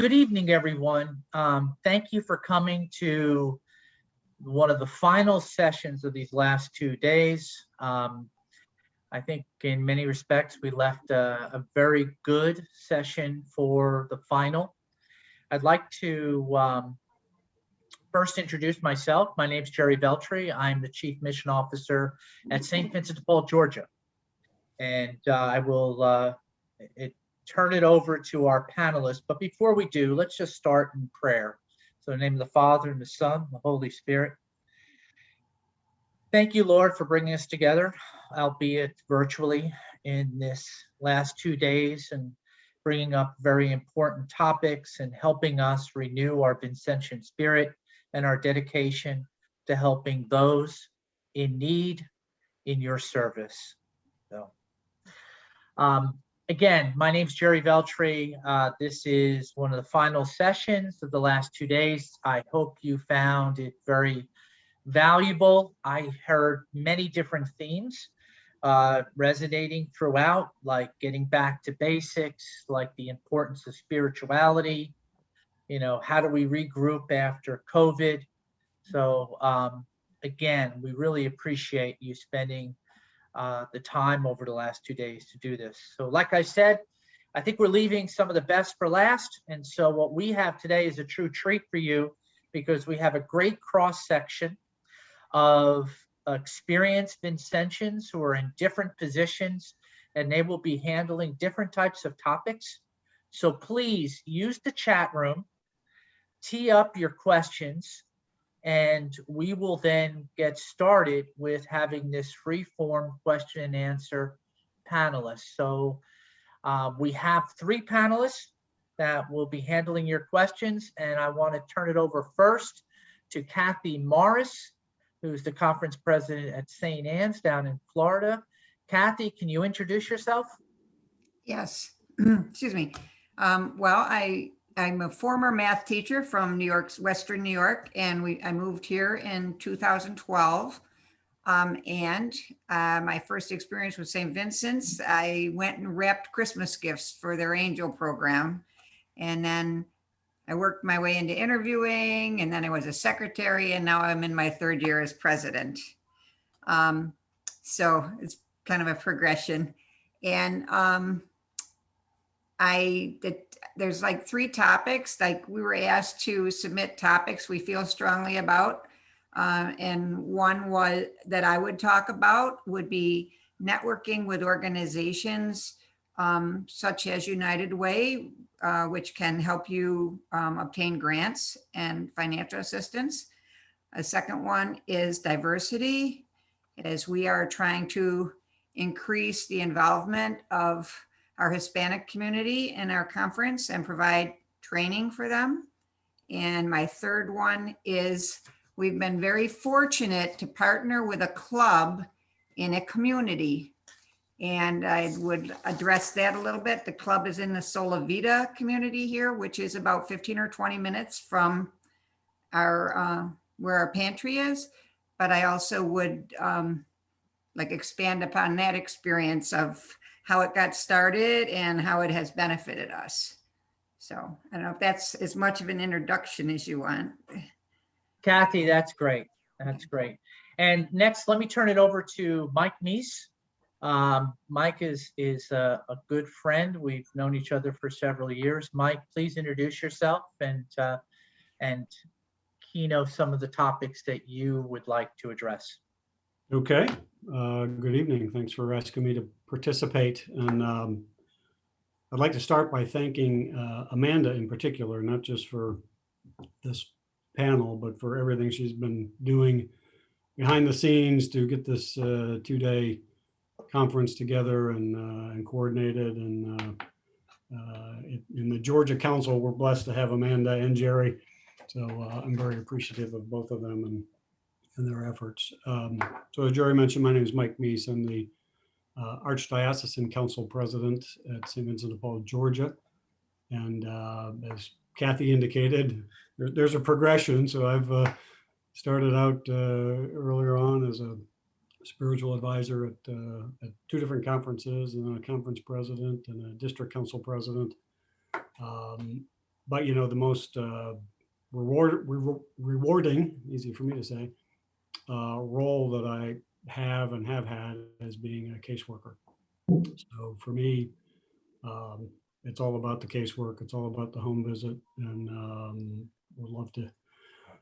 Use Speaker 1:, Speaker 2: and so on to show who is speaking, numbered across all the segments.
Speaker 1: Good evening, everyone. Thank you for coming to one of the final sessions of these last 2 days. I think in many respects, we left a very good session for the final. I'd like to first introduce myself. My name is Jerry Veltri. I'm the Chief Mission Officer at St. Vincent de Paul, Georgia. And I will turn it over to our panelists. But before we do, let's just start in prayer. So in the name of the Father, and the Son, and the Holy Spirit. Thank you, Lord, for bringing us together, albeit virtually, in this last 2 days, and bringing up very important topics and helping us renew our Vincentian spirit and our dedication to helping those in need in your service. So, again, my name's Jerry Veltri. This is one of the final sessions of the last 2 days. I hope you found it very valuable. I heard many different themes resonating throughout, like getting back to basics, like the importance of spirituality, how do we regroup after COVID? So again, we really appreciate you spending the time over the last 2 days to do this. So like I said, I think we're leaving some of the best for last. And so what we have today is a true treat for you, because we have a great cross section of experienced Vincentians who are in different positions, and they will be handling different types of topics. So please use the chat room, tee up your questions, and we will then get started with having this free-form question and answer panelists. So we have 3 panelists that will be handling your questions, and I want to turn it over first to Kathy Morris, who's the conference president at St. Anne's down in Florida. Kathy, can you introduce yourself?
Speaker 2: Yes, excuse me. I'm a former math teacher from Western New York, and I moved here in 2012. My first experience with St. Vincent's, I went and wrapped Christmas gifts for their angel program. And then I worked my way into interviewing, and then I was a secretary, and now I'm in my 3rd year as president. So it's kind of a progression. And there's like 3 topics. Like, we were asked to submit topics we feel strongly about. And one was that I would talk about would be networking with organizations such as United Way, which can help you obtain grants and financial assistance. A second one is diversity, as we are trying to increase the involvement of our Hispanic community in our conference and provide training for them. And my third one is we've been very fortunate to partner with a club in a community. And I would address that a little bit. The club is in the Sola Vida community here, which is about 15 or 20 minutes from our where our pantry is. But I also would expand upon that experience of how it got started and how it has benefited us. So I don't know if that's as much of an introduction as you want.
Speaker 1: Kathy, that's great. That's great. And next, let me turn it over to Mike Meese. Mike is a good friend. We've known each other for several years. Mike, please introduce yourself and keynote some of the topics that you would like to address.
Speaker 3: Okay. Good evening. Thanks for asking me to participate. And I'd like to start by thanking Amanda in particular, not just for this panel, but for everything she's been doing behind the scenes to get this 2-day conference together and coordinated. And in the Georgia Council, we're blessed to have Amanda and Jerry. So I'm very appreciative of both of them and their efforts. So as Jerry mentioned, my name is Mike Meese. I'm the Archdiocesan Council President at St. Vincent de Paul, Georgia. And as Kathy indicated, there's a progression. So I've started out earlier on as a spiritual advisor at 2 different conferences, and then a conference president and a district council president. But, you know, the most rewarding, easy for me to say, role that I have and have had as being a caseworker. So for me, it's all about the casework. It's all about the home visit, and would love to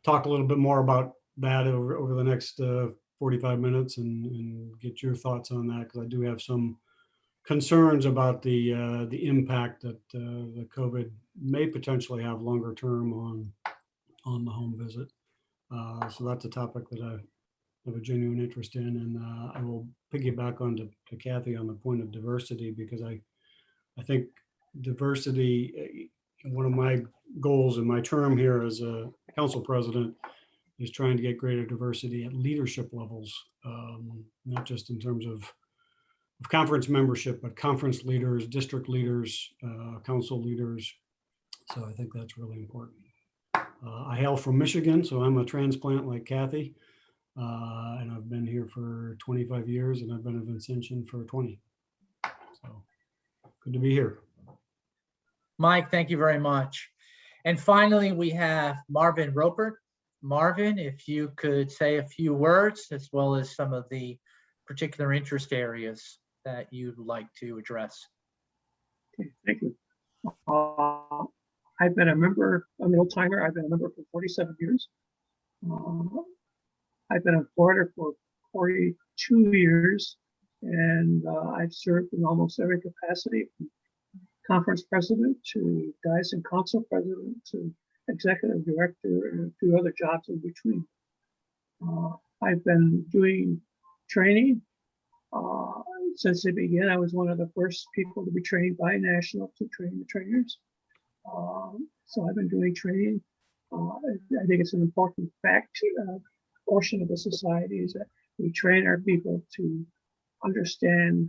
Speaker 3: talk a little bit more about that over the next 45 minutes and get your thoughts on that, because I do have some concerns about the impact that the COVID may potentially have longer term on the home visit. So that's a topic that I have a genuine interest in, and I will piggyback on to Kathy on the point of diversity, because I think diversity, one of my goals in my term here as a council president is trying to get greater diversity at leadership levels, not just in terms of conference membership, but conference leaders, district leaders, council leaders. So I think that's really important. I hail from Michigan, so I'm a transplant like Kathy, and I've been here for 25 years, and I've been a Vincentian for 20. So good to be here.
Speaker 1: Mike, thank you very much. And finally, we have Marvin Roper. Marvin, if you could say a few words, as well as some of the particular interest areas that you'd like to address.
Speaker 4: Okay, thank you. I've been a member, I'm an old timer. I've been a member for 47 years. I've been in Florida for 42 years, and I've served in almost every capacity, from conference president to Dyson council president to executive director and a few other jobs in between. I've been doing training since they began. I was one of the first people to be trained by National to train the trainers. So I've been doing training. I think it's an important fact, portion of the society, is that we train our people to understand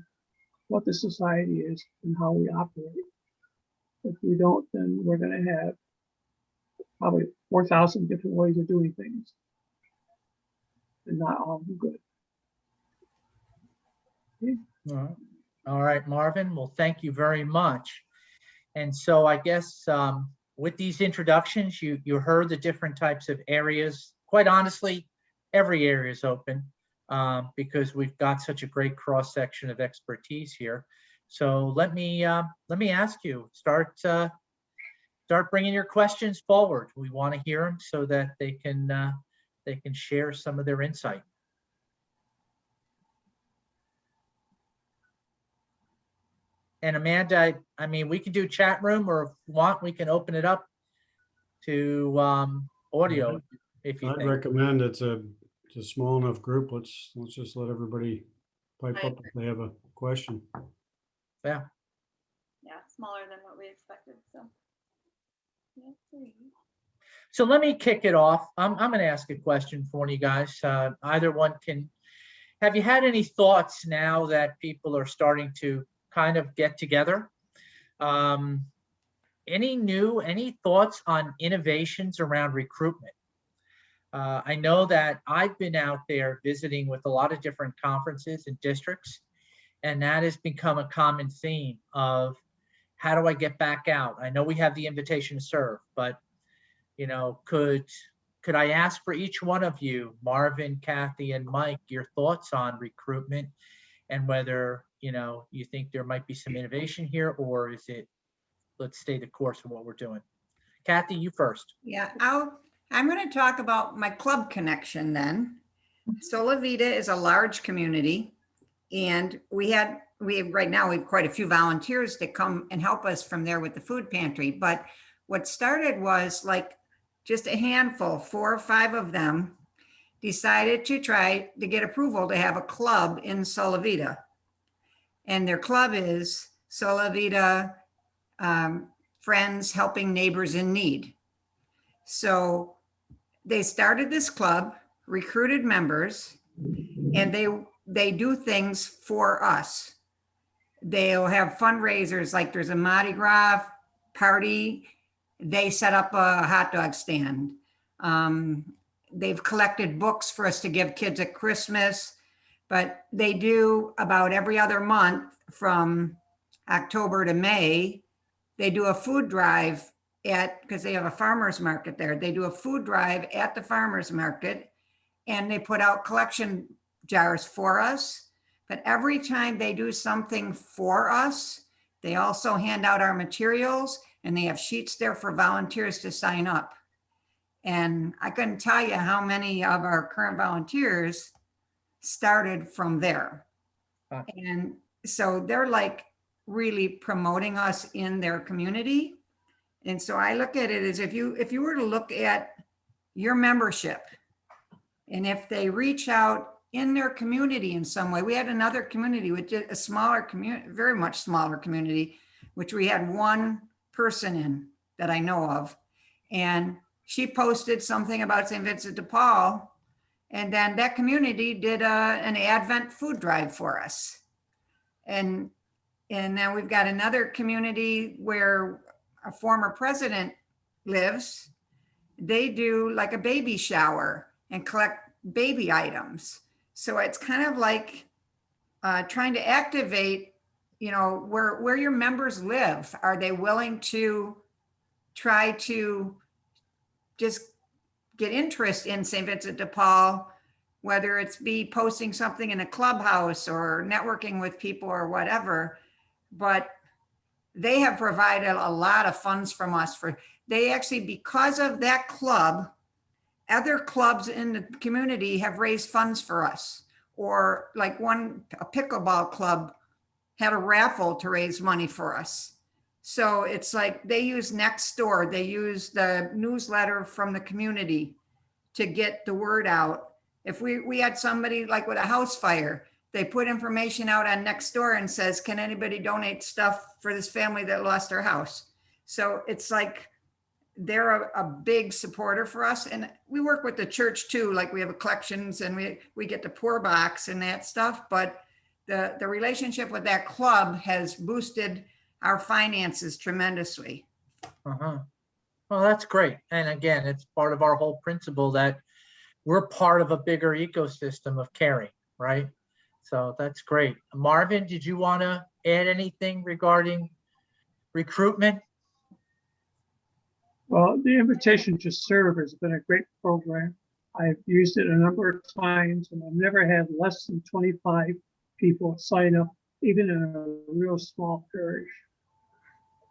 Speaker 4: what the society is and how we operate. If we don't, then we're going to have probably 4,000 different ways of doing things, and not all of them good. Okay.
Speaker 1: All right, Marvin. Well, thank you very much. And so I guess with these introductions, you heard the different types of areas. Quite honestly, every area is open because we've got such a great cross section of expertise here. So let me ask you, start bringing your questions forward. We want to hear them so that they can share some of their insight. And Amanda, I mean, we can do chat room, or if you want, we can open it up to audio if you
Speaker 3: I'd
Speaker 1: think.
Speaker 3: recommend it's a small enough group. Let's just let everybody pipe up if they have a question.
Speaker 1: Yeah.
Speaker 5: Yeah, smaller than what we expected. So, yeah,
Speaker 1: So let me kick it off. I'm going to ask a question for you guys. Either one can. Have you had any thoughts now that people are starting to kind of get together? Any thoughts on innovations around recruitment? I know that I've been out there visiting with a lot of different conferences and districts, and that has become a common theme of how do I get back out? I know we have the invitation to serve, but you know, could I ask for each one of you, Marvin, Kathy, and Mike, your thoughts on recruitment and whether, you know, you think there might be some innovation here, or is it, let's stay the course of what we're doing? Kathy, you first.
Speaker 2: Yeah, I'm going to talk about my club connection then. Sola Vida is a large community, and right now we have quite a few volunteers that come and help us from there with the food pantry. But what started was like just a handful, 4 or 5 of them decided to try to get approval to have a club in Sola Vida. And their club is Sola Vida Friends Helping Neighbors in Need. So they started this club, recruited members, and they do things for us. They'll have fundraisers, like there's a Mardi Gras party. They set up a hot dog stand. They've collected books for us to give kids at Christmas, but they do about every other month from October to May, they do a food drive because they have a farmer's market there. They do a food drive at the farmer's market, and they put out collection jars for us. But every time they do something for us, they also hand out our materials, and they have sheets there for volunteers to sign up. And I couldn't tell you how many of our current volunteers started from there.
Speaker 1: Huh.
Speaker 2: And so they're like really promoting us in their community. And so I look at it as if you were to look at your membership, and if they reach out in their community in some way. We had another community, which is a smaller community, very much smaller community, which we had one person in that I know of. And she posted something about St. Vincent de Paul. And then that community did an Advent food drive for us. And now we've got another community where a former president lives. They do like a baby shower and collect baby items. So it's kind of like trying to activate, where your members live. Are they willing to try to just get interest in St. Vincent de Paul, whether it's be posting something in a clubhouse or networking with people or whatever? But they have provided a lot of funds from us they actually, because of that club, other clubs in the community have raised funds for us. Or like a pickleball club had a raffle to raise money for us. So it's like they use Nextdoor, they use the newsletter from the community to get the word out. If we had somebody like with a house fire, they put information out on Nextdoor and says, can anybody donate stuff for this family that lost their house? So it's like they're a big supporter for us. And we work with the church too, like we have collections and we get the poor box and that stuff. But the relationship with that club has boosted our finances tremendously.
Speaker 1: Uh-huh. Well, that's great. And again, it's part of our whole principle that we're part of a bigger ecosystem of caring, right? So that's great. Marvin, did you want to add anything regarding recruitment?
Speaker 4: Well, the invitation to serve has been a great program. I've used it a number of times, and I've never had less than 25 people sign up, even in a real small parish.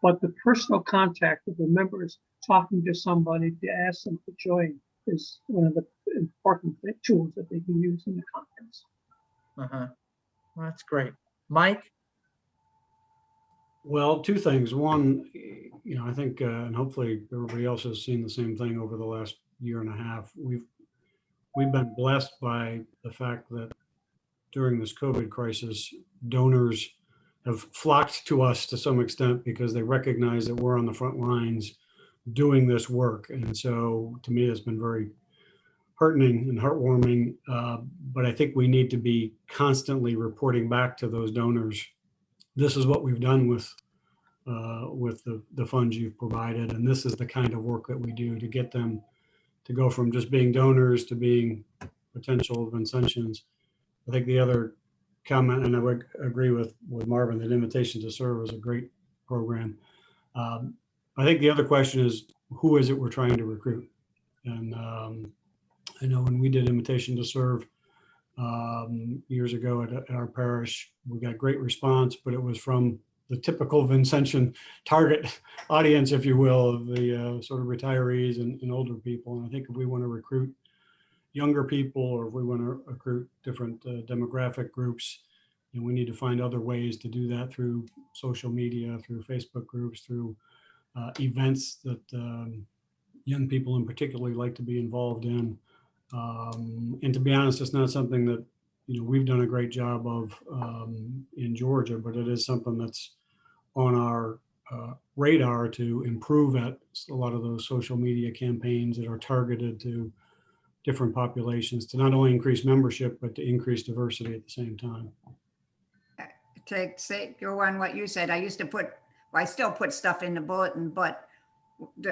Speaker 4: But the personal contact of the members, talking to somebody to ask them to join, is one of the important tools that they can use in the conference.
Speaker 1: Uh-huh. Well, that's great. Mike?
Speaker 3: Well, two things. One, I think, and hopefully everybody else has seen the same thing over the last year and a half. We've been blessed by the fact that during this COVID crisis, donors have flocked to us to some extent because they recognize that we're on the front lines doing this work. And so to me, it's been very heartening and heartwarming. But I think we need to be constantly reporting back to those donors. This is what we've done with the funds you've provided. And this is the kind of work that we do to get them to go from just being donors to being potential Vincentians. I think the other comment, and I would agree with Marvin, that Invitation to Serve is a great program. I think the other question is, who is it we're trying to recruit? And I know when we did Invitation to Serve years ago at our parish, we got great response, but it was from the typical Vincentian target audience, if you will, of the sort of retirees and older people. And I think if we want to recruit younger people, or if we want to recruit different demographic groups, we need to find other ways to do that through social media, through Facebook groups, through events that young people in particular like to be involved in. And to be honest, it's not something that we've done a great job of in Georgia, but it is something that's on our radar to improve at a lot of those social media campaigns that are targeted to different populations, to not only increase membership, but to increase diversity at the same time.
Speaker 2: To go on what you said, I still put stuff in the bulletin, but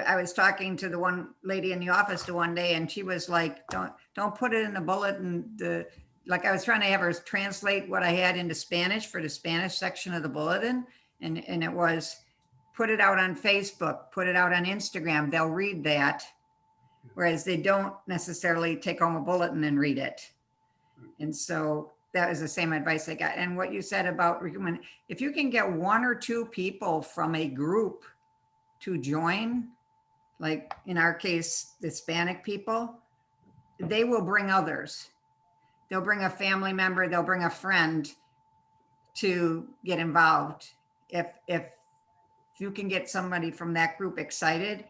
Speaker 2: I was talking to the one lady in the office the one day, and she was like, don't put it in the bulletin. Like I was trying to have her translate what I had into Spanish for the Spanish section of the bulletin. And it was, put it out on Facebook, put it out on Instagram, they'll read that. Whereas they don't necessarily take home a bulletin and read it. And so that was the same advice I got. And what you said about recruitment, if you can get 1 or 2 people from a group to join, like in our case, the Hispanic people, they will bring others. They'll bring a family member, they'll bring a friend to get involved. If you can get somebody from that group excited,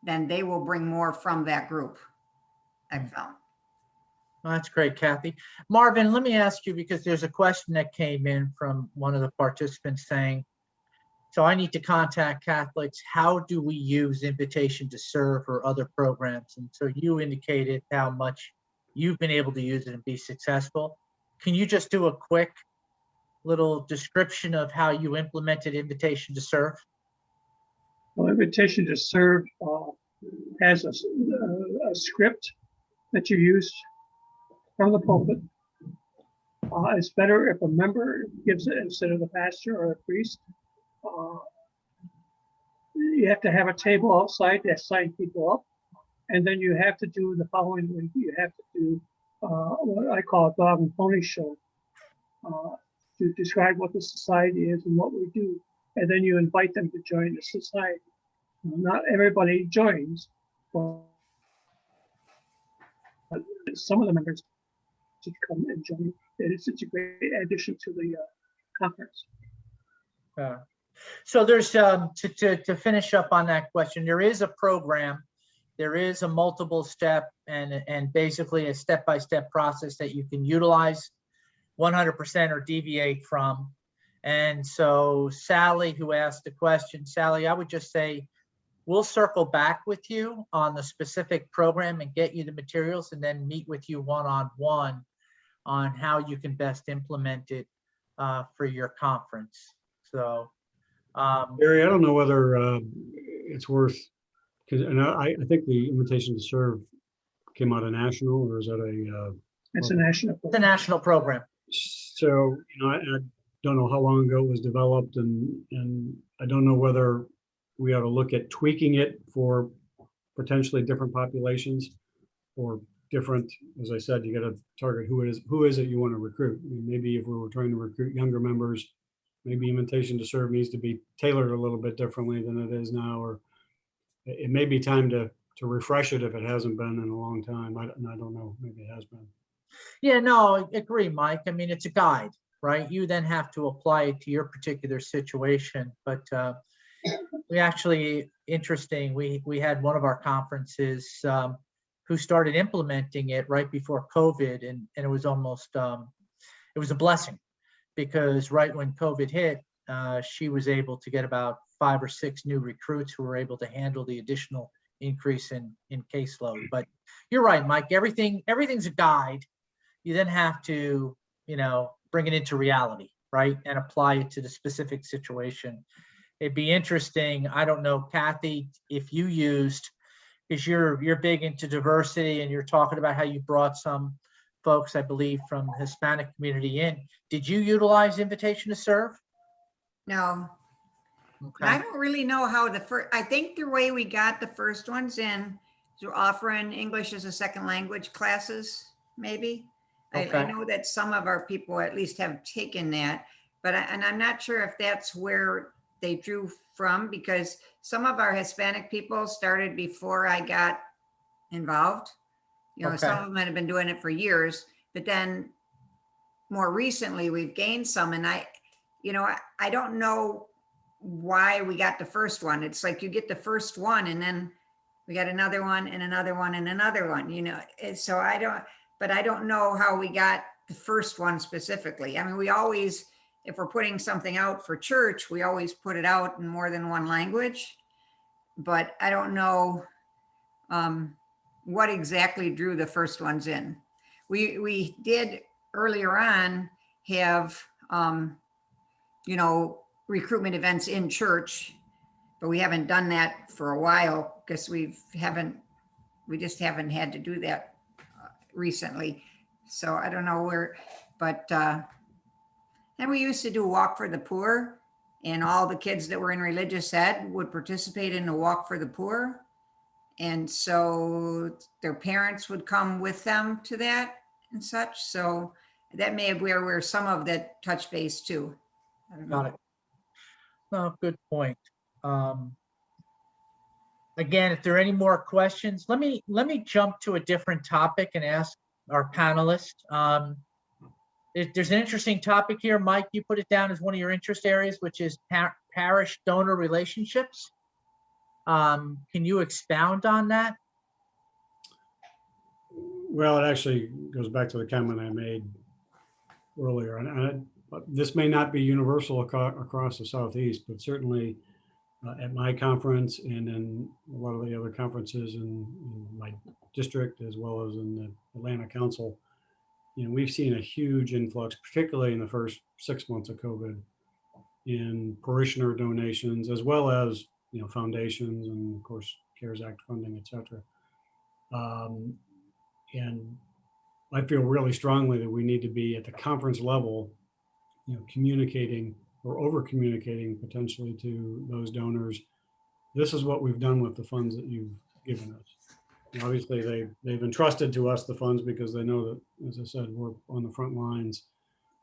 Speaker 2: then they will bring more from that group, I've found.
Speaker 1: Well, that's great, Kathy. Marvin, let me ask you, because there's a question that came in from one of the participants saying, so I need to contact Catholics. How do we use Invitation to Serve or other programs? And so you indicated how much you've been able to use it and be successful. Can you just do a quick little description of how you implemented Invitation to Serve?
Speaker 4: Well, Invitation to Serve has a script that you use from the pulpit. It's better if a member gives it instead of the pastor or a priest. You have to have a table outside that sign people up. And then you have to do the following week. You have to do what I call a dog and pony show to describe what the society is and what we do. And then you invite them to join the society. Not everybody joins, but some of the members should come and join. It's such a great addition to the conference.
Speaker 1: So there's, to finish up on that question, there is a program, there is a multiple step and basically a step-by-step process that you can utilize 100% or deviate from. And so Sally, who asked the question, Sally, I would just say, we'll circle back with you on the specific program and get you the materials and then meet with you one-on-one on how you can best implement it for your conference. So,
Speaker 3: Barry, I don't know whether it's worth, because I think the Invitation to Serve came out of national, or is that a?
Speaker 4: It's a national.
Speaker 1: it's a national program.
Speaker 3: So, I don't know how long ago it was developed, and I don't know whether we ought to look at tweaking it for potentially different populations or different, as I said, you got to target who is it you want to recruit. I mean, maybe if we were trying to recruit younger members, maybe Invitation to Serve needs to be tailored a little bit differently than it is now, or it may be time to refresh it if it hasn't been in a long time. I don't know, maybe it has been.
Speaker 1: Yeah, no, I agree, Mike. I mean, it's a guide, right? You then have to apply it to your particular situation. But we actually, interesting, we had one of our conferences who started implementing it right before COVID, and it was almost, it was a blessing, because right when COVID hit, she was able to get about 5 or 6 new recruits who were able to handle the additional increase in caseload. But you're right, Mike, everything's a guide. You then have to, bring it into reality, right? And apply it to the specific situation. It'd be interesting, I don't know, Kathy, if you used, because you're big into diversity and you're talking about how you brought some folks, I believe, from the Hispanic community in. Did you utilize Invitation to Serve?
Speaker 2: No,
Speaker 1: Okay.
Speaker 2: I don't really know how I think the way we got the first ones in is offering English as a second language classes, maybe.
Speaker 1: Okay.
Speaker 2: I know that some of our people at least have taken that, but I'm not sure if that's where they drew from, because some of our Hispanic people started before I got involved.
Speaker 1: Okay.
Speaker 2: Some of them had been doing it for years, but then more recently we've gained some, and I don't know why we got the first one. It's like you get the first one and then we got another one and another one and another one, so I don't know how we got the first one specifically. I mean, we always, if we're putting something out for church, we always put it out in more than one language, but I don't know what exactly drew the first ones in. We did earlier on have, recruitment events in church, but we haven't done that for a while because we just haven't had to do that recently. So I don't know where, but and we used to do Walk for the Poor, And all the kids that were in religious ed would participate in the Walk for the Poor. And so their parents would come with them to that and such. So that may have where some of that touch base too. I don't know.
Speaker 1: Got it. No, good point. Again, if there are any more questions, let me jump to a different topic and ask our panelists. There's an interesting topic here. Mike, you put it down as one of your interest areas, which is parish donor relationships. Can you expound on that?
Speaker 3: Well, it actually goes back to the comment I made earlier. This may not be universal across the Southeast, but certainly at my conference and in a lot of the other conferences in my district, as well as in the Atlanta Council, we've seen a huge influx, particularly in the first 6 months of COVID, in parishioner donations, as well as foundations and of course CARES Act funding, etc. And I feel really strongly that we need to be at the conference level, communicating or over communicating potentially to those donors. This is what we've done with the funds that you've given us. And obviously, they've entrusted to us the funds because they know that, as I said, we're on the front lines.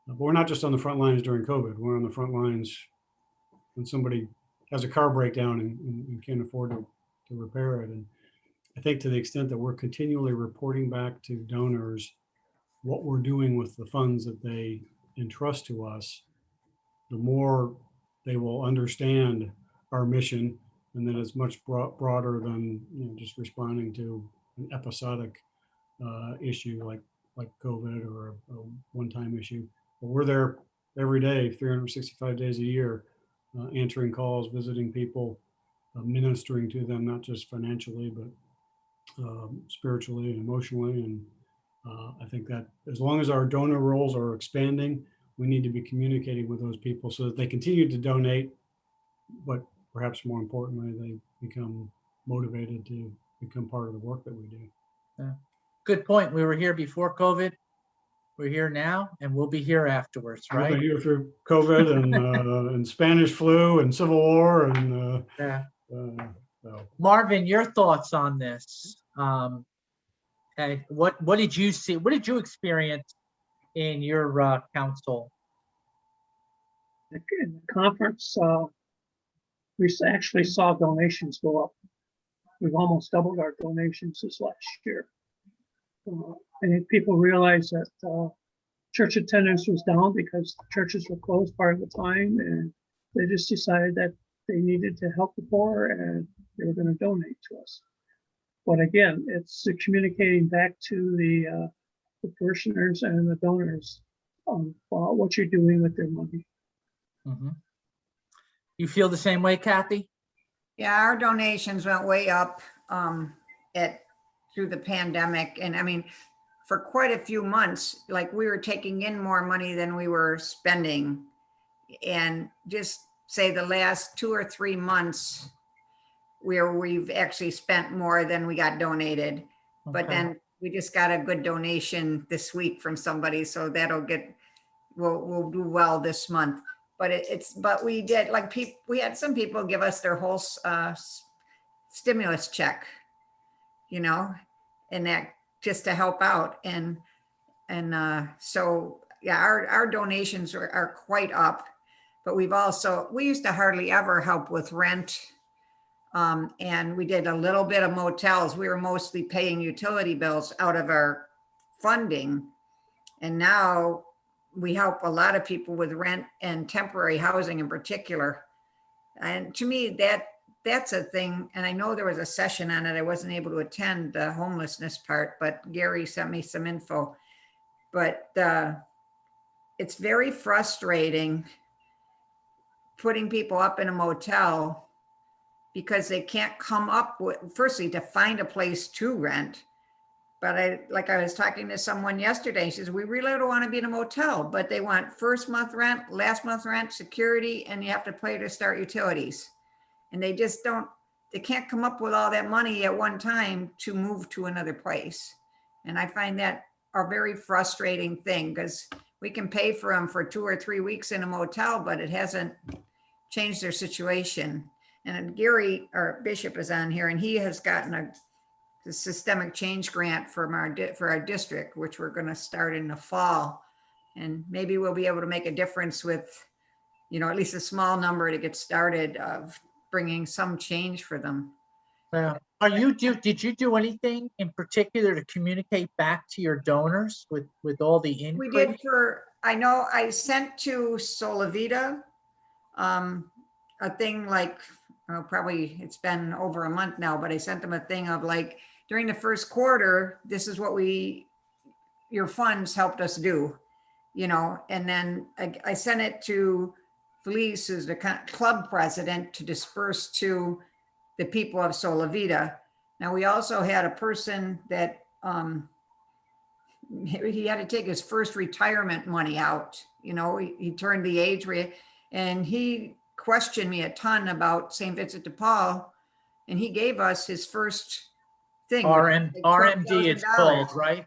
Speaker 3: But we're not just on the front lines during COVID. We're on the front lines when somebody has a car breakdown and can't afford to repair it. And I think to the extent that we're continually reporting back to donors what we're doing with the funds that they entrust to us, the more they will understand our mission, and that it's much broader than just responding to an episodic issue like COVID or a one-time issue. But we're there every day, 365 days a year, answering calls, visiting people, ministering to them, not just financially, but spiritually and emotionally. And I think that as long as our donor roles are expanding, we need to be communicating with those people so that they continue to donate, but perhaps more importantly, they become motivated to become part of the work that we do.
Speaker 1: Yeah. Good point. We were here before COVID. We're here now, and we'll be here afterwards,
Speaker 3: We've
Speaker 1: right?
Speaker 3: been here through COVID and Spanish flu and Civil War and
Speaker 1: Yeah.
Speaker 3: so.
Speaker 1: Marvin, your thoughts on this? And what did you see? What did you experience in your council?
Speaker 4: In the conference, we actually saw donations go up. We've almost doubled our donations this last year. I think people realize that church attendance was down because churches were closed part of the time, and they just decided that they needed to help the poor and they were going to donate to us. But again, it's communicating back to the parishioners and the donors on what you're doing with their money.
Speaker 1: Mm-hmm. You feel the same way, Kathy?
Speaker 2: Yeah, our donations went way up through the pandemic. And I mean, for quite a few months, like we were taking in more money than we were spending. And just say the last 2 or 3 months where we've actually spent more than we got donated. Okay. But then we just got a good donation this week from somebody. So that'll we'll do well this month. But but we did, like, we had some people give us their whole stimulus check, and that just to help out. And so, yeah, our donations are quite up, but we used to hardly ever help with rent. And we did a little bit of motels. We were mostly paying utility bills out of our funding. And now we help a lot of people with rent and temporary housing in particular. And to me, that's a thing. And I know there was a session on it. I wasn't able to attend the homelessness part, but Gary sent me some info. But it's very frustrating putting people up in a motel because they can't come up with, firstly, to find a place to rent. But I was talking to someone yesterday, she says, we really don't want to be in a motel, but they want first month rent, last month rent, security, and you have to pay to start utilities. And they just they can't come up with all that money at one time to move to another place. And I find that a very frustrating thing because we can pay for them for 2 or 3 weeks in a motel, but it hasn't change their situation. And Gary, our bishop, is on here, and he has gotten a systemic change grant from for our district, which we're going to start in the fall. And maybe we'll be able to make a difference with, at least a small number to get started of bringing some change for them.
Speaker 1: Did you do anything in particular to communicate back to your donors with all the increase?
Speaker 2: We did I know I sent to Solavita a thing like, probably it's been over a month now, but I sent them a thing of like, during the first quarter, this is what your funds helped us do, and then I sent it to Felice, who's the club president, to disperse to the people of Solavita. Now, we also had a person that he had to take his first retirement money out. He turned the age and he questioned me a ton about St. Vincent de Paul, and he gave us his first thing.
Speaker 1: RMD it's called, right?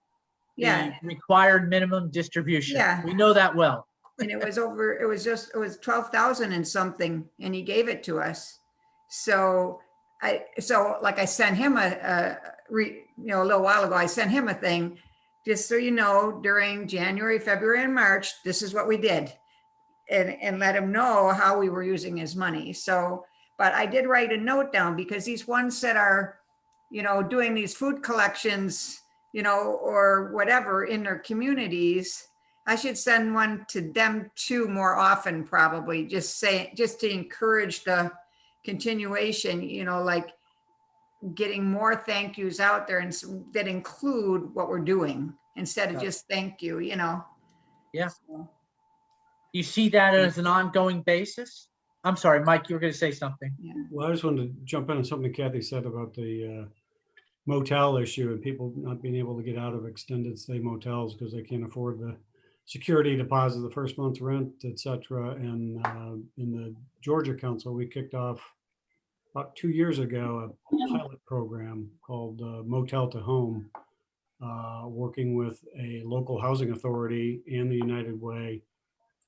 Speaker 2: Yeah.
Speaker 1: The required minimum distribution.
Speaker 2: Yeah.
Speaker 1: We know that well.
Speaker 2: And it was 12,000 and something, and he gave it to us. So I sent him a little while ago, I sent him a thing, just so you know, during January, February, and March, this is what we did, and let him know how we were using his money. So, but I did write a note down, because these ones that are, doing these food collections, or whatever in their communities, I should send one to them too more often, probably, just to encourage the continuation, like getting more thank yous out there and that include what we're doing instead of just thank you,
Speaker 1: Yeah.
Speaker 2: So.
Speaker 1: You see that as an ongoing basis? I'm sorry, Mike, you were going to say something.
Speaker 2: Yeah.
Speaker 3: Well, I just wanted to jump in on something Kathy said about the motel issue and people not being able to get out of extended stay motels because they can't afford the security deposit, the first month's rent, etc. And in the Georgia Council, we kicked off about 2 years ago a pilot program called Motel to Home, working with a local housing authority and the United Way.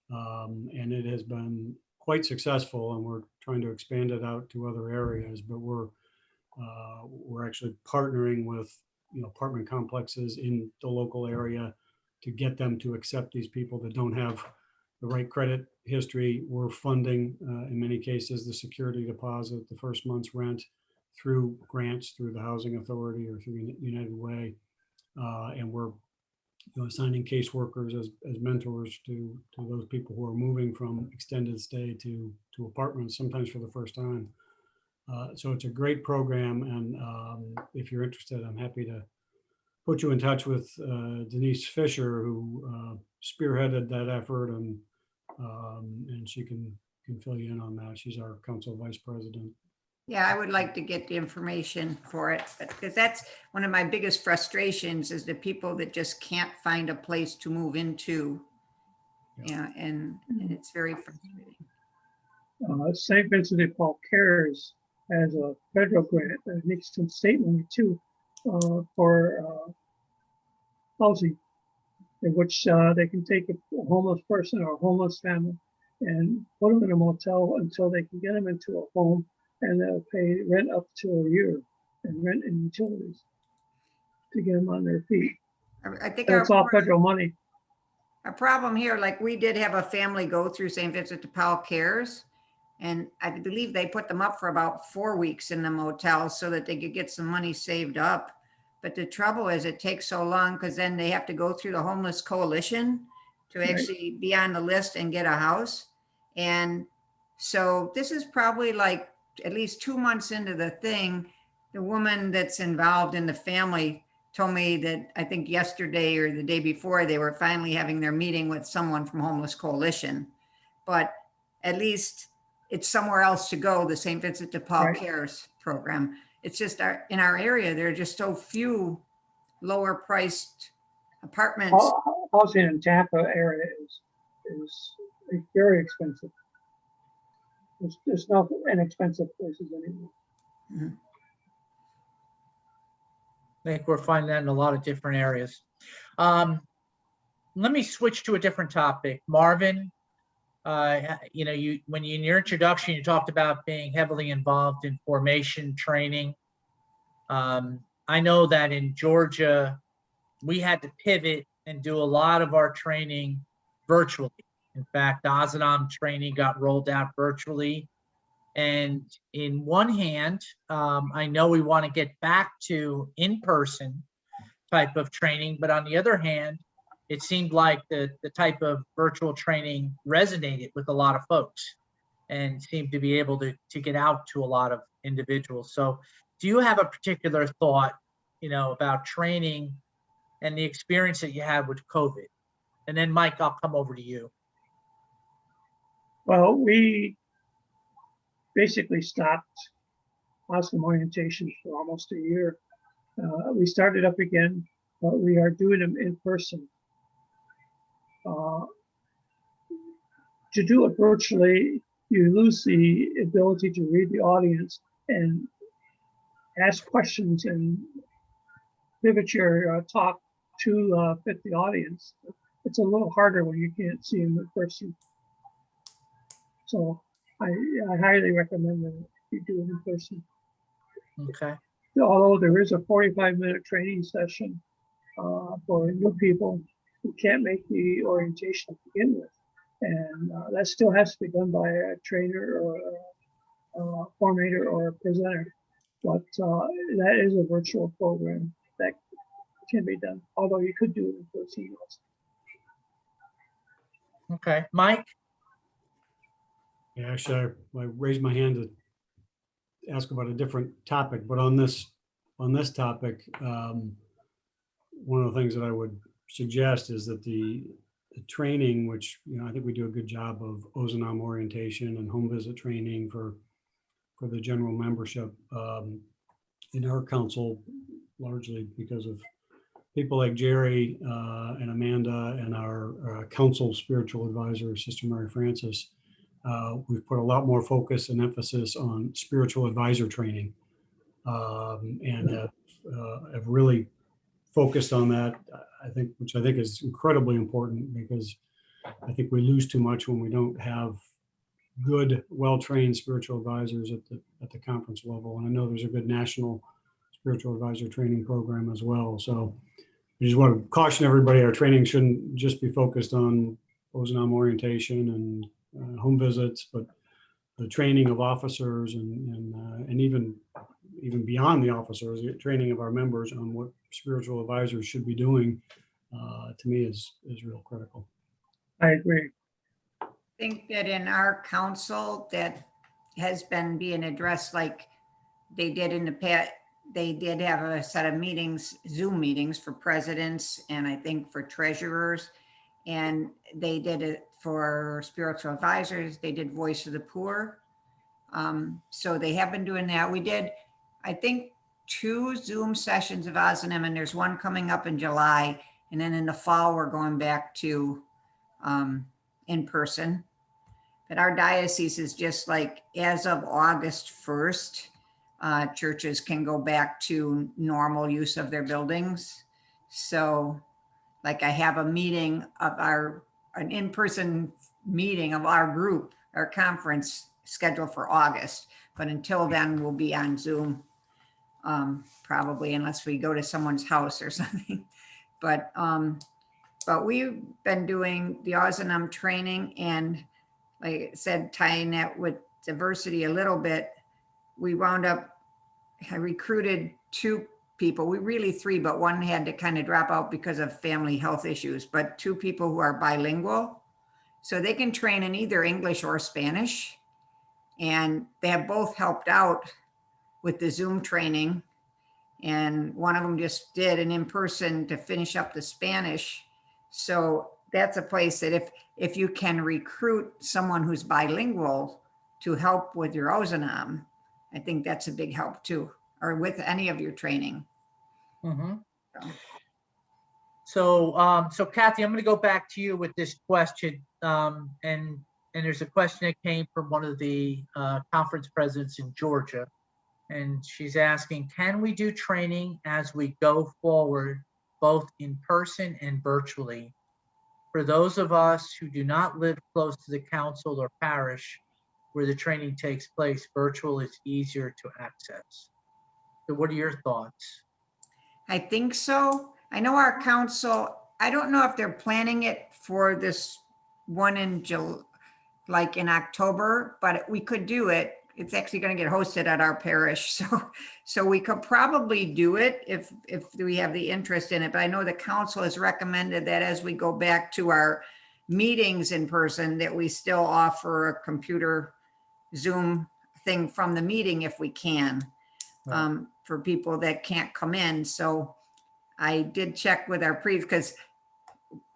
Speaker 3: And it has been quite successful, and we're trying to expand it out to other areas, but we're actually partnering with apartment complexes in the local area to get them to accept these people that don't have the right credit history. We're funding, in many cases, the security deposit, the first month's rent, through grants through the housing authority or through United Way, and we're assigning caseworkers as mentors to those people who are moving from extended stay to apartments, sometimes for the first time. So it's a great program, and if you're interested, I'm happy to put you in touch with Denise Fisher, who spearheaded that effort, and she can fill you in on that. She's our council vice president.
Speaker 2: Yeah, I would like to get the information for it, because that's one of my biggest frustrations, is the people that just can't find a place to move into. Yeah, and it's very frustrating.
Speaker 4: St. Vincent de Paul Cares has a federal grant that needs some state money too, for housing, in which they can take a homeless person or a homeless family and put them in a motel until they can get them into a home, and they'll pay rent up to a year and rent and utilities to get them on their feet.
Speaker 2: I think
Speaker 4: That's all federal money.
Speaker 2: Our problem here, like we did have a family go through St. Vincent de Paul Cares, and I believe they put them up for about 4 weeks in the motel so that they could get some money saved up. But the trouble is it takes so long, because then they have to go through the homeless coalition to actually be on the list and get a house. And so this is probably like at least 2 months into the thing. The woman that's involved in the family told me that I think yesterday or the day before, they were finally having their meeting with someone from Homeless Coalition. But at least it's somewhere else to go, the St. Vincent de Paul Cares program. It's just in our area, there are just so few lower priced apartments.
Speaker 4: Housing in Tampa area is very expensive. There's no inexpensive places anymore.
Speaker 2: Mhm.
Speaker 1: I think we're finding that in a lot of different areas. Let me switch to a different topic. Marvin, when you in your introduction, you talked about being heavily involved in formation training. I know that in Georgia, we had to pivot and do a lot of our training virtually. In fact, the Ozanam training got rolled out virtually. And in one hand, I know we want to get back to in-person type of training, but on the other hand, it seemed like the type of virtual training resonated with a lot of folks and seemed to be able to get out to a lot of individuals. So do you have a particular thought, about training and the experience that you had with COVID? And then Mike, I'll come over to you.
Speaker 4: Well, we basically stopped awesome orientation for almost a year. We started up again, but we are doing them in person. To do it virtually, you lose the ability to read the audience and ask questions and pivot your talk to fit the audience. It's a little harder when you can't see them in person. So I highly recommend that you do it in person.
Speaker 1: Okay.
Speaker 4: Although there is a 45-minute training session for new people who can't make the orientation to begin with. And that still has to be done by a trainer or a formator or a presenter. But that is a virtual program that can be done, although you could do it in person also.
Speaker 1: Okay. Mike?
Speaker 3: Yeah, actually, I raised my hand to ask about a different topic, but on this topic, one of the things that I would suggest is that the training, which I think we do a good job of Ozanam orientation and home visit training for the general membership in our council, largely because of people like Jerry and Amanda and our council spiritual advisor, Sister Mary Francis. We've put a lot more focus and emphasis on spiritual advisor training and have really focused on that, which I think is incredibly important, because I think we lose too much when we don't have good, well-trained spiritual advisors at the conference level. And I know there's a good national spiritual advisor training program as well. So I just want to caution everybody, our training shouldn't just be focused on Ozanam orientation and home visits, but the training of officers and even beyond the officers, the training of our members on what spiritual advisors should be doing, to me is real critical.
Speaker 4: I agree.
Speaker 2: I think that in our council that has been being addressed like they did in the past. They did have a set of meetings, Zoom meetings for presidents and I think for treasurers. And they did it for spiritual advisors. They did Voice of the Poor. So they have been doing that. We did, I think, 2 Zoom sessions of Ozanam, and there's one coming up in July. And then in the fall, we're going back to in person. But our diocese is just like, as of August 1st, churches can go back to normal use of their buildings. So like I have a meeting of an in-person meeting of our group, our conference scheduled for August. But until then, we'll be on Zoom, probably, unless we go to someone's house or something. But we've been doing the Ozanam training, and like I said, tying that with diversity a little bit, I recruited 2 people, really 3, but one had to kind of drop out because of family health issues, but 2 people who are bilingual. So they can train in either English or Spanish. And they have both helped out with the Zoom training. And one of them just did an in-person to finish up the Spanish. So that's a place that if you can recruit someone who's bilingual to help with your Ozanam, I think that's a big help too, or with any of your training.
Speaker 1: Mm-hmm. So Kathy, I'm going to go back to you with this question. And there's a question that came from one of the conference presidents in Georgia. And she's asking, can we do training as we go forward, both in person and virtually? For those of us who do not live close to the council or parish where the training takes place, virtual is easier to access. So what are your thoughts?
Speaker 2: I think so. I know our council, I don't know if they're planning it for this one in like in October, but we could do it. It's actually going to get hosted at our parish. So we could probably do it if we have the interest in it. But I know the council has recommended that as we go back to our meetings in person, that we still offer a computer Zoom thing from the meeting if we can, for people that can't come in. So I did check with our because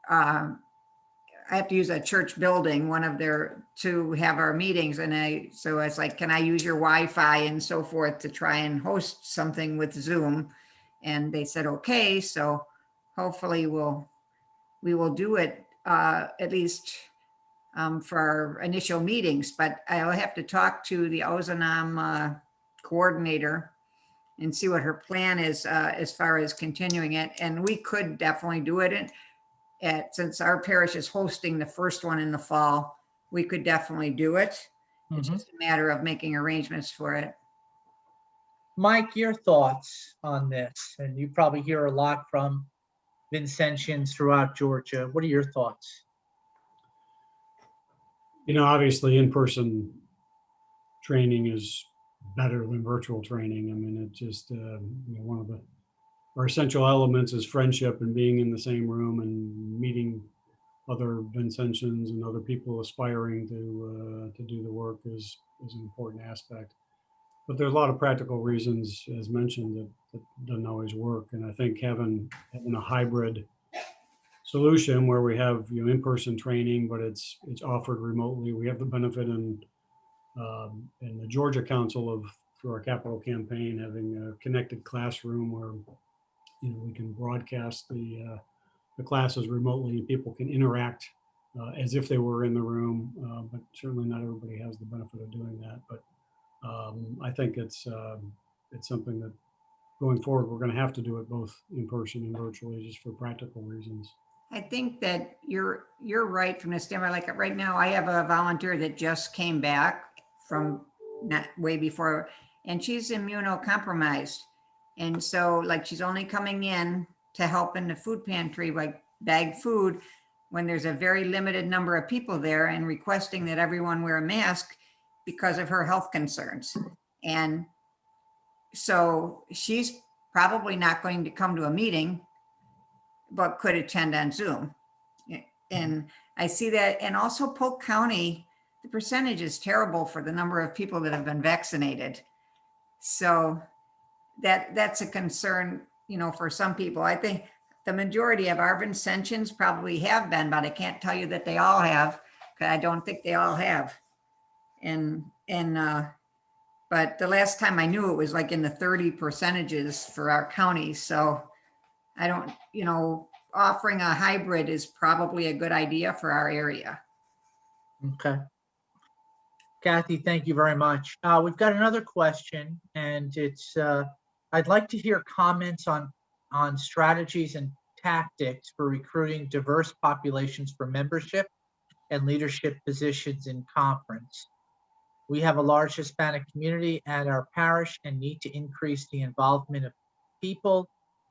Speaker 2: I have to use a church building, one of their, to have our meetings. And so it's like, can I use your Wi-Fi and so forth to try and host something with Zoom? And they said, okay. So hopefully we will do it at least for our initial meetings, but I'll have to talk to the Ozanam coordinator and see what her plan is as far as continuing it. And we could definitely do it since our parish is hosting the first one in the fall, we could definitely do it. It's just a matter of making arrangements for it.
Speaker 1: Mike, your thoughts on this? And you probably hear a lot from Vincentians throughout Georgia. What are your thoughts?
Speaker 3: Obviously in-person training is better than virtual training. I mean, it just, one of our essential elements is friendship and being in the same room and meeting other Vincentians and other people aspiring to do the work is an important aspect. But there's a lot of practical reasons, as mentioned, that doesn't always work. And I think having a hybrid solution where we have in-person training, but it's offered remotely. We have the benefit in the Georgia Council through our capital campaign, having a connected classroom where we can broadcast the classes remotely and people can interact as if they were in the room. But certainly not everybody has the benefit of doing that. But I think it's something that going forward we're going to have to do it both in person and virtually, just for practical reasons.
Speaker 2: I think that you're right from the standpoint. Like right now, I have a volunteer that just came back from not way before, and she's immunocompromised. And so like she's only coming in to help in the food pantry, like bag food, when there's a very limited number of people there, and requesting that everyone wear a mask because of her health concerns. And so she's probably not going to come to a meeting, but could attend on Zoom. And I see that. And also Polk County, the percentage is terrible for the number of people that have been vaccinated. So that's a concern, for some people. I think the majority of our Vincentians probably have been, but I can't tell you that they all have, because I don't think they all have. But the last time I knew, it was like in the 30% for our county. So I don't, offering a hybrid is probably a good idea for our area.
Speaker 1: Okay. Kathy, thank you very much. We've got another question, and it's, I'd like to hear comments on strategies and tactics for recruiting diverse populations for membership and leadership positions in conference. We have a large Hispanic community at our parish and need to increase the involvement of people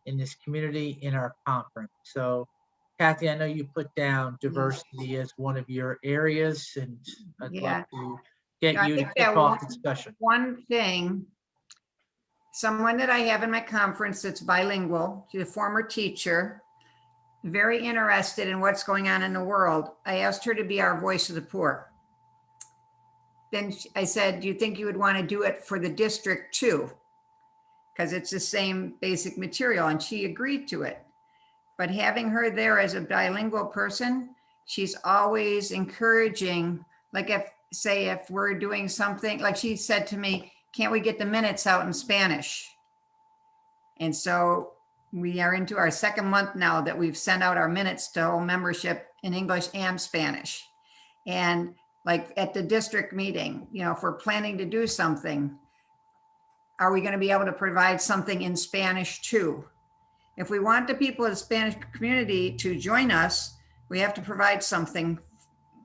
Speaker 1: in this community in our conference. So Kathy, I know you put down diversity as one of your areas, and I'd love to get you to kick off the discussion.
Speaker 2: One thing, someone that I have in my conference that's bilingual, she's a former teacher, very interested in what's going on in the world. I asked her to be our voice of the poor. Then I said, do you think you would want to do it for the district too? Because it's the same basic material, and she agreed to it. But having her there as a bilingual person, she's always encouraging, like if we're doing something, like she said to me, can't we get the minutes out in Spanish? And so we are into our second month now that we've sent out our minutes to whole membership in English and Spanish. And like at the district meeting, if we're planning to do something, are we going to be able to provide something in Spanish too? If we want the people of the Spanish community to join us, we have to provide something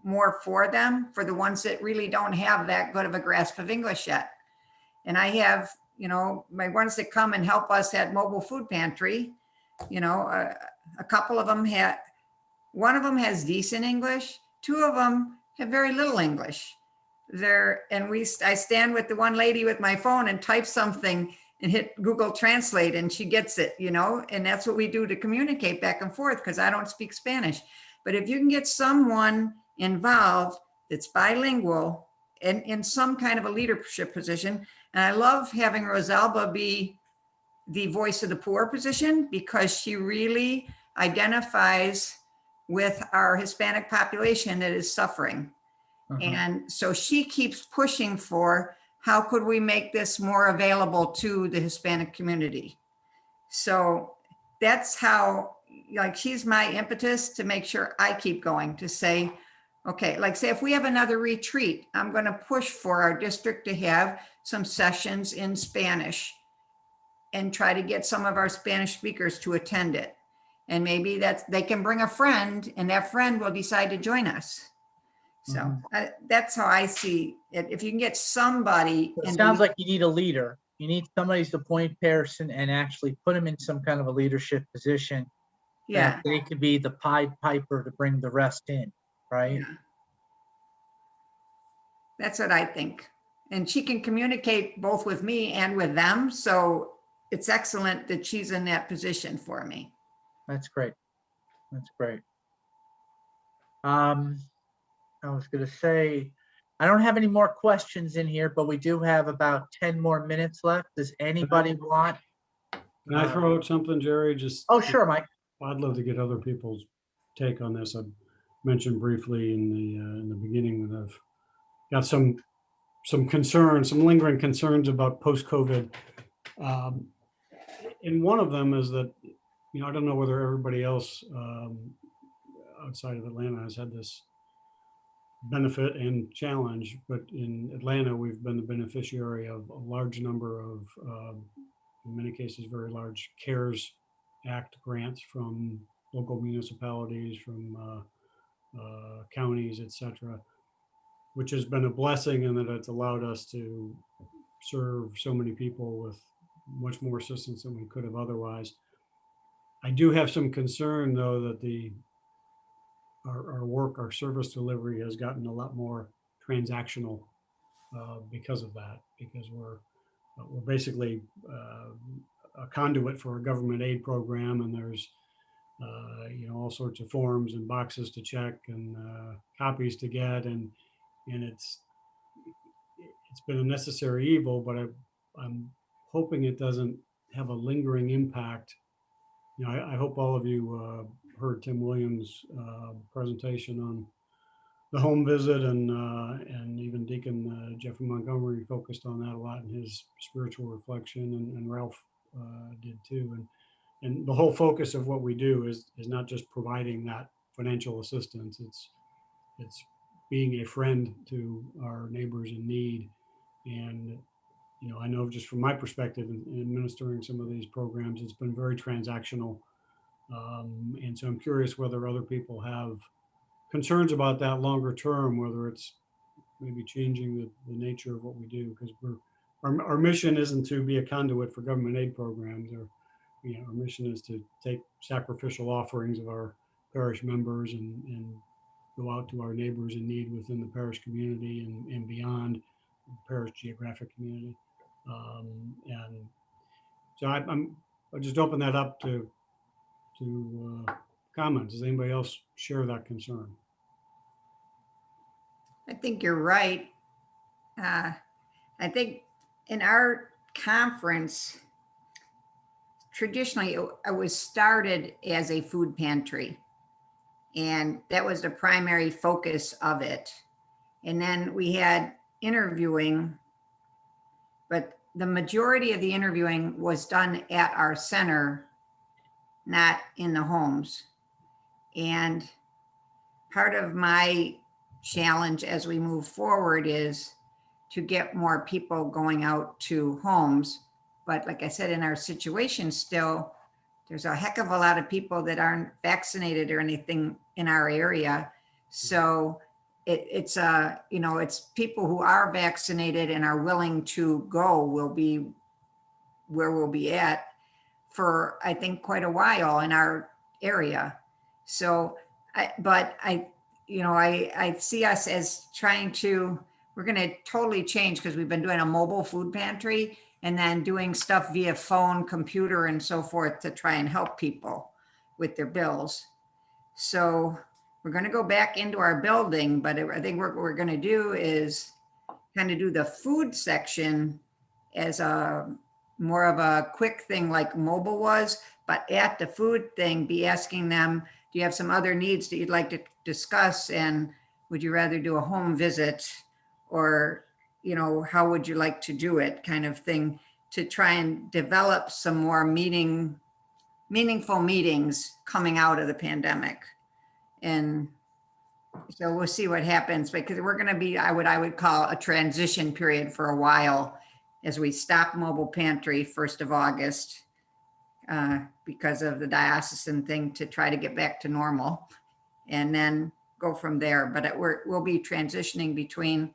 Speaker 2: more for them, for the ones that really don't have that good of a grasp of English yet. And I have, my ones that come and help us at mobile food pantry, a couple of them one of them has decent English, two of them have very little English. I stand with the one lady with my phone and type something and hit Google Translate and she gets it, and that's what we do to communicate back and forth because I don't speak Spanish. But if you can get someone involved that's bilingual and in some kind of a leadership position, and I love having Rosalba be the voice of the poor position because she really identifies with our Hispanic population that is suffering. And so she keeps pushing for how could we make this more available to the Hispanic community. So that's how, she's my impetus to make sure I keep going, to say, okay, say if we have another retreat, I'm going to push for our district to have some sessions in Spanish and try to get some of our Spanish speakers to attend it. And maybe they can bring a friend and that friend will decide to join us. So that's how I see it. If you can get somebody.
Speaker 1: It sounds like you need a leader. You need somebody to point person and actually put them in some kind of a leadership position.
Speaker 2: Yeah.
Speaker 1: That they could be the Pied Piper to bring the rest in, right?
Speaker 2: Yeah. That's what I think. And she can communicate both with me and with them. So it's excellent that she's in that position for me.
Speaker 1: That's great. That's great. I was going to say, I don't have any more questions in here, but we do have about 10 more minutes left. Does anybody want?
Speaker 3: Can I throw out something, Jerry?
Speaker 1: Oh, sure, Mike.
Speaker 3: I'd love to get other people's take on this. I mentioned briefly in the beginning that I've got some concerns, some lingering concerns about post-COVID. And one of them is that, I don't know whether everybody else outside of Atlanta has had this benefit and challenge, but in Atlanta, we've been the beneficiary of a large number of, in many cases, very large CARES Act grants from local municipalities, from counties, etc., which has been a blessing in that it's allowed us to serve so many people with much more assistance than we could have otherwise. I do have some concern, though, that our work, our service delivery has gotten a lot more transactional because of that, because we're basically a conduit for a government aid program, and there's all sorts of forms and boxes to check and copies to get, and it's been a necessary evil, but I'm hoping it doesn't have a lingering impact. I hope all of you heard Tim Williams' presentation on the home visit, and even Deacon Jeffrey Montgomery focused on that a lot in his spiritual reflection, and Ralph did too. And the whole focus of what we do is not just providing that financial assistance. It's being a friend to our neighbors in need. And I know just from my perspective in administering some of these programs, it's been very transactional. And so I'm curious whether other people have concerns about that longer term, whether it's maybe changing the nature of what we do, because our mission isn't to be a conduit for government aid programs. Our mission is to take sacrificial offerings of our parish members and go out to our neighbors in need within the parish community and beyond the parish geographic community. And so I'll just open that up to comments. Does anybody else share that concern?
Speaker 2: I think you're right. I think in our conference, traditionally it was started as a food pantry, and that was the primary focus of it. And then we had interviewing, but the majority of the interviewing was done at our center, not in the homes. And part of my challenge as we move forward is to get more people going out to homes. But like I said, in our situation still, there's a heck of a lot of people that aren't vaccinated or anything in our area. So it's people who are vaccinated and are willing to go will be where we'll be at for, I think, quite a while in our area. So, I see us as trying to, we're going to totally change because we've been doing a mobile food pantry and then doing stuff via phone, computer, and so forth to try and help people with their bills. So we're going to go back into our building, but I think what we're going to do is kind of do the food section as a more of a quick thing like mobile was, but at the food thing, be asking them, do you have some other needs that you'd like to discuss? And would you rather do a home visit, or, how would you like to do it, kind of thing, to try and develop some more meaningful meetings coming out of the pandemic. And so we'll see what happens, because we're going to be what I would call a transition period for a while as we stop mobile pantry 1st of August because of the diocesan thing, to try to get back to normal and then go from there. But we'll be transitioning between,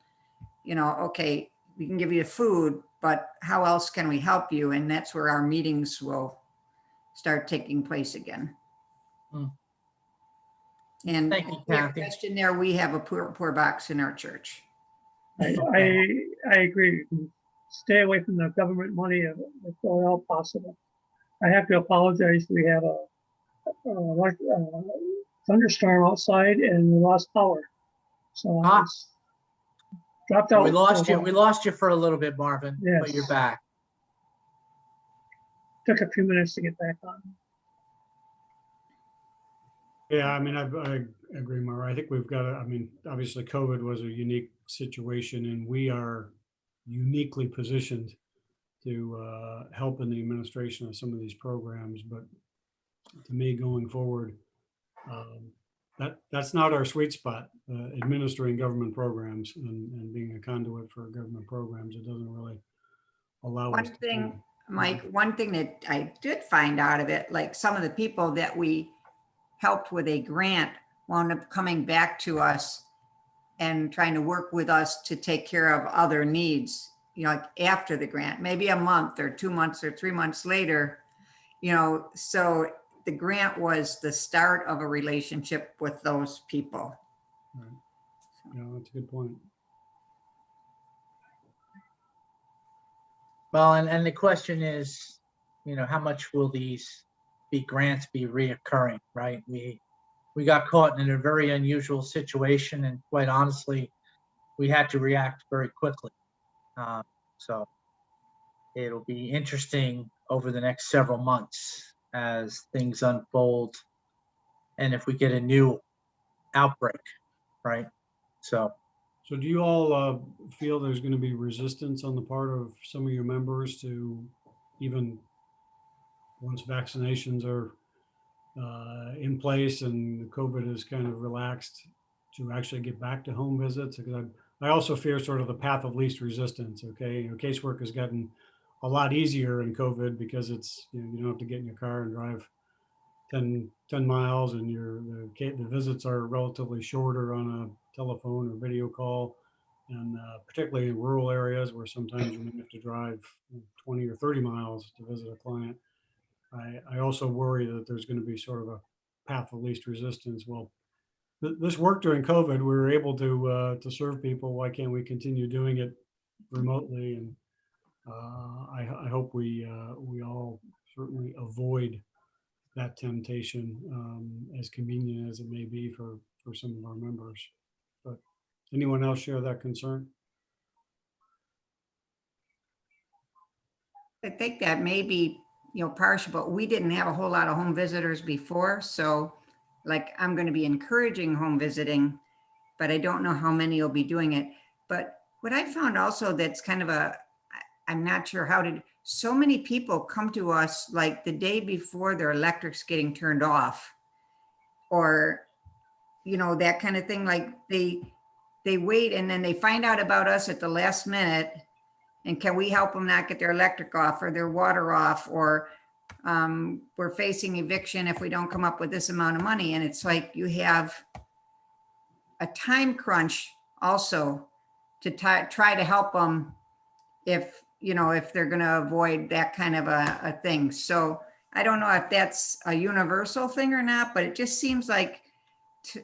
Speaker 2: okay, we can give you food, but how else can we help you? And that's where our meetings will start taking place again.
Speaker 1: Hmm.
Speaker 2: And
Speaker 1: Thank you,
Speaker 2: your
Speaker 1: Kathy.
Speaker 2: question there, we have a poor box in our church.
Speaker 4: I agree. Stay away from the government money if at all possible. I have to apologize. We had a thunderstorm outside and we lost power. So I was dropped out.
Speaker 1: We lost
Speaker 4: for a
Speaker 1: you. We
Speaker 4: while.
Speaker 1: lost you for a little bit, Marvin, but
Speaker 4: Yes.
Speaker 1: you're back.
Speaker 4: Took a few minutes to get back on.
Speaker 3: Yeah, I mean, I agree, Mara. I think we've got to, obviously COVID was a unique situation, and we are uniquely positioned to help in the administration of some of these programs. But to me, going forward, that's not our sweet spot, administering government programs and being a conduit for government programs. It doesn't really allow us.
Speaker 2: One thing, Mike, one thing that I did find out of it, like some of the people that we helped with a grant wound up coming back to us and trying to work with us to take care of other needs, like after the grant, maybe a month or 2 months or 3 months later, so the grant was the start of a relationship with those people.
Speaker 3: Right. Yeah, that's a good point.
Speaker 1: Well, and the question is, how much will these grants be reoccurring, right? We got caught in a very unusual situation, and quite honestly, we had to react very quickly. So it'll be interesting over the next several months as things unfold, and if we get a new outbreak, right? So
Speaker 3: do you all feel there's going to be resistance on the part of some of your members to, even once vaccinations are in place and COVID is kind of relaxed, to actually get back to home visits? Because I also fear sort of the path of least resistance. Okay, casework has gotten a lot easier in COVID because it's, you don't have to get in your car and drive 10 miles, and the visits are relatively shorter on a telephone or video call, and particularly in rural areas where sometimes you may have to drive 20 or 30 miles to visit a client. I also worry that there's going to be sort of a path of least resistance. Well, this worked during COVID. We were able to serve people. Why can't we continue doing it remotely? And I hope we all certainly avoid that temptation, as convenient as it may be for some of our members. But anyone else share that concern?
Speaker 2: I think that may be, partial, but we didn't have a whole lot of home visitors before. So I'm going to be encouraging home visiting, but I don't know how many will be doing it. But what I found also that's kind of I'm not sure so many people come to us like the day before their electric's getting turned off, or, that kind of thing. Like they wait and then they find out about us at the last minute, and can we help them not get their electric off or their water off, or we're facing eviction if we don't come up with this amount of money. And it's like you have a time crunch also to try to help them if, you know, if they're going to avoid that kind of a thing. So I don't know if that's a universal thing or not, but it just seems like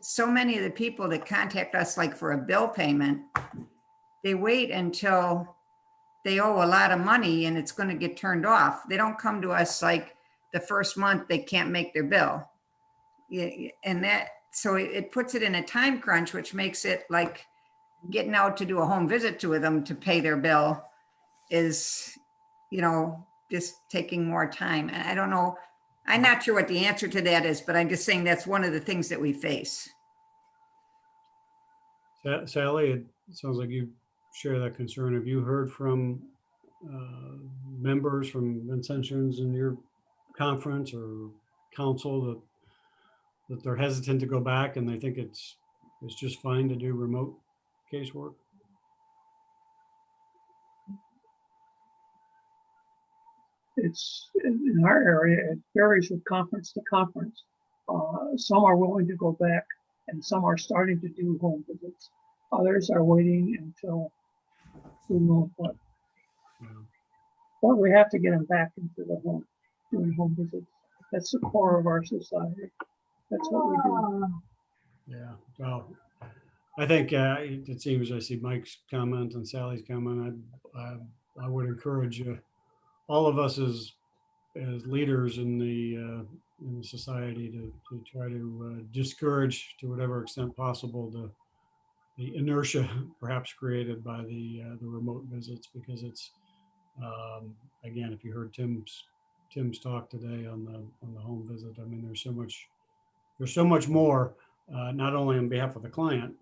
Speaker 2: so many of the people that contact us, like for a bill payment, they wait until they owe a lot of money and it's going to get turned off. They don't come to us like the first month they can't make their bill. And that, so it puts it in a time crunch, which makes it like getting out to do a home visit to them to pay their bill is, you know, just taking more time. And I don't know, I'm not sure what the answer to that is, but I'm just saying that's one of the things that we face.
Speaker 3: Sally, it sounds like you share that concern. Have you heard from members from Vincentians in your conference or council that they're hesitant to go back and they think it's just fine to do remote casework?
Speaker 4: It's in our area, it varies from conference to conference. Some are willing to go back and some are starting to do home visits. Others are waiting until who knows what.
Speaker 3: Yeah.
Speaker 4: But we have to get them back into the home, doing home visits. That's the core of our society. That's what we do.
Speaker 3: Yeah, well, I think it seems, I see Mike's comment and Sally's comment. I would encourage all of us as leaders in the society to try to discourage to whatever extent possible the inertia perhaps created by the remote visits, because it's again, if you heard Tim's talk today on the home visit, I mean, there's so much more, not only on behalf of the client,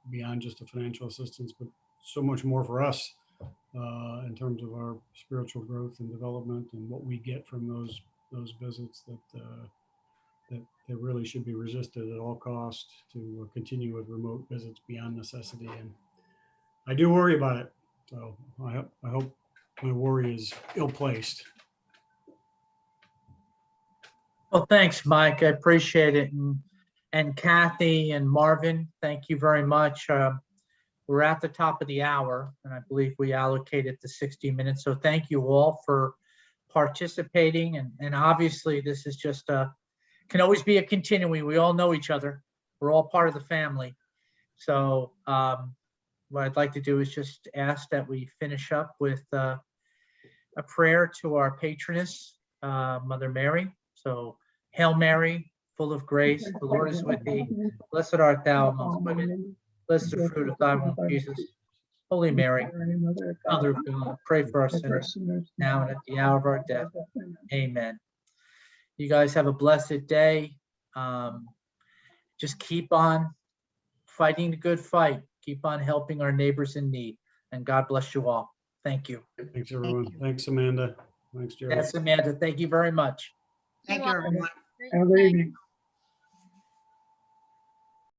Speaker 3: beyond just the financial assistance, but so much more for us in terms of our spiritual growth and development and what we get from those visits that really should be resisted at all costs to continue with remote visits beyond necessity. And I do worry about it. So I hope my worry is ill-placed.
Speaker 1: Well, thanks, Mike. I appreciate it. And Kathy and Marvin, thank you very much. We're at the top of the hour, and I believe we allocated the 60 minutes. So thank you all for participating. And obviously, this is just can always be a continuing. We all know each other. We're all part of the family. So what I'd like to do is just ask that we finish up with a prayer to our patroness, Mother Mary. So, Hail Mary, full of grace, the Lord is with thee. Blessed art thou amongst women. Blessed the fruit of thy womb, Jesus. Holy Mary, Mother of God, pray for us sinners, now and at the hour of our death. Amen. You guys have a blessed day. Just keep on fighting the good fight. Keep on helping our neighbors in need. And God bless you all. Thank you.
Speaker 3: Thanks, everyone. Thanks, Amanda. Thanks, Jerry.
Speaker 1: Yes, Amanda. Thank you very much.
Speaker 2: Thank you, everyone.
Speaker 4: Have a good evening.